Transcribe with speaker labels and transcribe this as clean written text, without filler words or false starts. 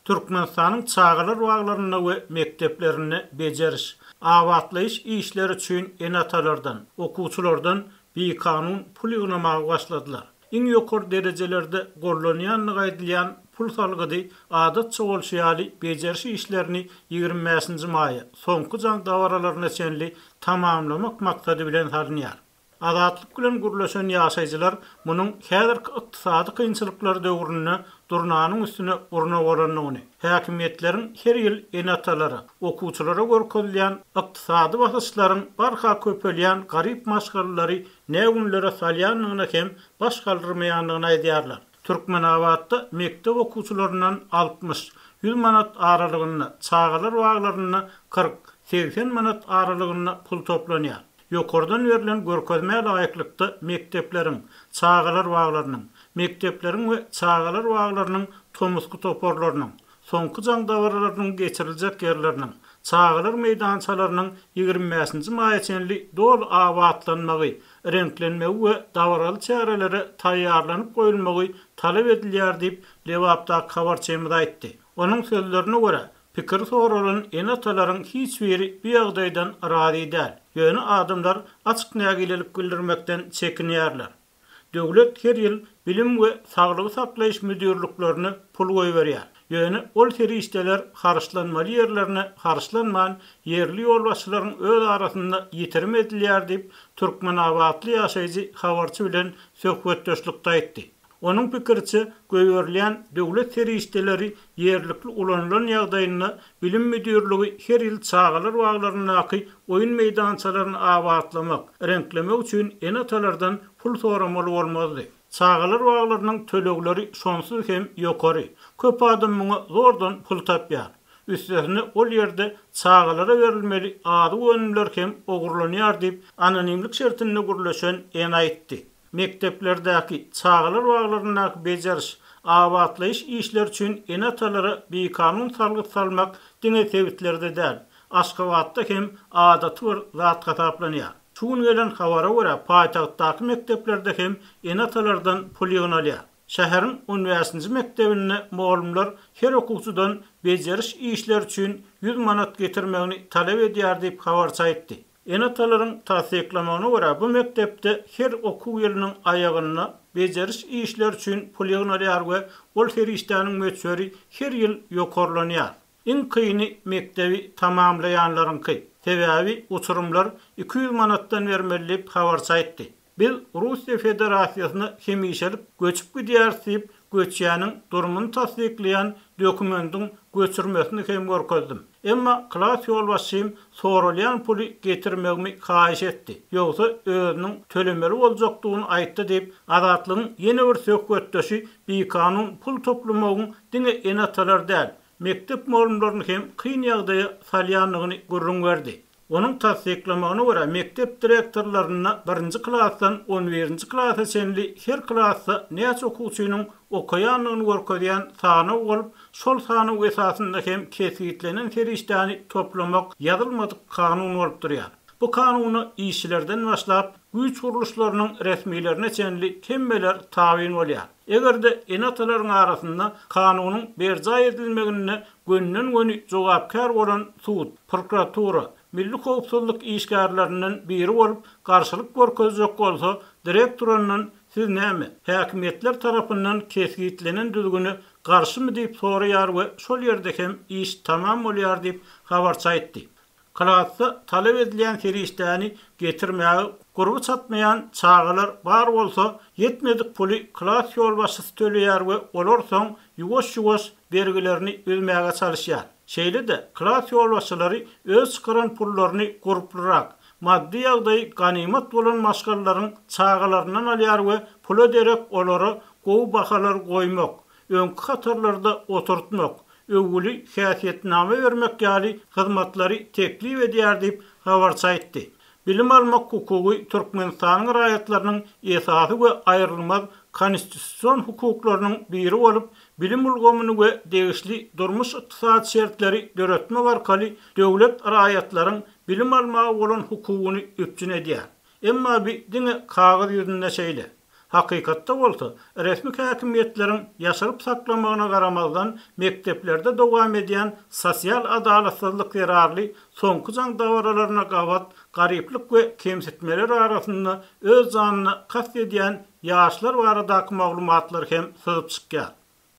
Speaker 1: Türkmenistanyň çağalar waglaryna we mekteplerine bejeriş, awatlaýyş işleri üçin enatalardan, okuwçylardan bir kanun pul ýygnamagy başladylar. Iň ýokary derejelerde gollanýanlygy aýdylýan pul salgydy adatça bolşýaly bejeriş işlerini 25-nji maýa soňky jaň dawaralaryna çenli tamamlamak maksady bilen harynýar. Azatlyk bilen gurlaşan ýaşaýjylar munyň häzirki ykdysady kynçylyklar döwrüne durnanyň üstüne urna bolanyny, häkimetleriň her ýyl enatalary, okuwçylara görkezilýän ykdysady basyşlaryň barha köpelýän garyp maşgalary näwünlere salýanyna hem baş galdyrmaýanlygyny aýdýarlar. Türkmenawatda mektep okuwçylaryndan 60-100 manat aralygyny, çağalar waglaryna 40-80 manat aralygyny pul toplanýar. Ýokardan berilen görkezme laýyklykda mektepleriň, çağalar waglarynyň, mekteplerin we çağalar waglarynyň tomusky toporlarynyň, soňky jaň dawarlarynyň geçiriljek ýerleriniň, çağalar meýdançalarynyň 25-nji maýa çenli dol awatlanmagy, renklenmegi we dawaraly çärelere taýýarlanyp goýulmagy talap edilýär diýip Lewapda habar çemide aýtdy. Onuň sözlerine görä, pikir soralan enatalaryň hiç biri bir ýagdaýdan razy däl. Ýöne adamlar açyk nägilelik bildirmekden çekinýärler. Döwlet her ýyl bilim we saglygy saklaýyş müdürlüklerini pul goýberýär. Ýöne ol terişdeler harçlanmaly ýerlerine harçlanman yerli ýolbaşçylaryň öz arasynda ýetirim edilýär diýip Türkmenawatly ýaşaýjy habarçy bilen söhbetdeşlikde aýtdy. Onun pikirçe göýberýän döwlet terişdeleri yerlikli ulanylan ýagdaýyna bilim müdürlügi her ýyl çağalar waglaryny oýun meýdançalaryny awatlamak, renklemek üçin enatalardan pul soramaly bolmazdy. Çağalar waglarynyň tölegleri şonsuz hem ýokary. Köp adam muňa zordan pul tapýar. Üstesine ol ýerde çağalara berilmeli ady önümler hem ogurlanýar diýip anonimlik şertine gurlaşan en aýtdy. Mekteplerdäki çağalar waglaryna bejeriş, awatlaýyş işler üçin enatalara bir kanun salmak diňe tebitlerde däl. Aşgabatda hem adaty bir zat hataplanýar. Şuň gelen habara görä paýtagtdaky mekteplerde hem enatalardan pul ýygnalýar. Şäheriň 10-nji mektebine muallimler her okuwçydan bejeriş işler üçin 100 manat getirmegini talap edýär diýip habarça aýtdy. Enatalaryň tasdiklamagyna görä bu mektepde her okuw ýylynyň aýagyna bejeriş işler üçin pul ýygnalýar we ol her işdäniň möçberi her ýyl ýokarlanýar. Iň kyýyny mektebi tamamlaýanlaryňky. Sebäbi uçurumlar 200 manatdan bermeli diýip habarça aýtdy. Biz Russiýa Federasiýasyna hemişelik göçüp gidýär diýip göçýäniň durumuny tasdiklaýan dokumentin göçürmesini hem görkezdim. Emma klas ýolbaşçym soralýan puly getirmegimi haýyş etdi. Ýogsa özüniň tölemeli boljakdygyny aýtdy diýip azatlygyň ýene bir söhbetdeşi bir kanun pul toplamagyň diňe enatalar däl. Mektep muallimlaryny hem kyn ýagdaýa salýanlygyny görüň berdi. Onun tasdiklamagyna görä mektep direktorlaryna 1-nji klasdan 11-nji klasa çenli her klassa näçe okuwçynyň okaýanlygyny görkezýän sany bolup, şol sany esasynda hem kesitlenen terişdäni toplamak ýazylmadyk kanun bolup durýar. Bu kanuny işçilerden başlap güýç guruluşlarynyň resmiýlerine çenli kemmeler tabyn bolýar. Egerde enatalaryň arasynda kanunyň berja edilmegine gönnen jogapkar bolan sud, prokuratura, Milli Howpsuzlyk işgärlerinden biri bolup garşylyk görkezjek bolsa, direktorynyň siz näme? Häkimetler tarapyndan keskitlenen düzgünü garşymy diýip soraýar we şol ýerde hem iş tamam bolýar diýip habarça aýtdy. Klassa talap edilýän terişdäni getirmäge gurby çatmaýan çağalar bar bolsa, yetmedik puly klass ýolbaşçysy töleýär we olar soň ýuwaş-ýuwaş bergilerini ödmäge çalışýar. Şeýle de klass ýolbaşçylary öz çıkaran pullaryny guruplyrak, maddi ýagdaý ganimet bolan maşgallaryň çağalaryndan alýar we pul öderek olary gowy bahalar goýmak, öňkü hatarlarda oturtmak, öwgüli häsiýetname bermek ýaly hyzmatlary teklip edýär diýip habarça aýtdy. Bilim almak hukuky Türkmenistanyň raýatlarynyň esasy we aýrylmaz konstitusiýon hukuklarynyň biri bolup, bilim ulgamyny we degişli durmuş ykdysady şertleri döretmek arkaly döwlet raýatlaryň bilim almagy bolan hukugyny üpjün edýär. Emma bir diňe kagaz ýüzünde şeýle. Hakykatda bolsa, resmi häkimiýetlerin ýaşyryp saklamagyna garamazdan mekteplerde dowam edýän sosial adalatsyzlyk ýararly soňky jaň dawaralaryna gawat, garyplyk we kemsitmeler arasynda öz janyna kast edýän ýaşlar baradaky maglumatlar hem syzyp çykýar.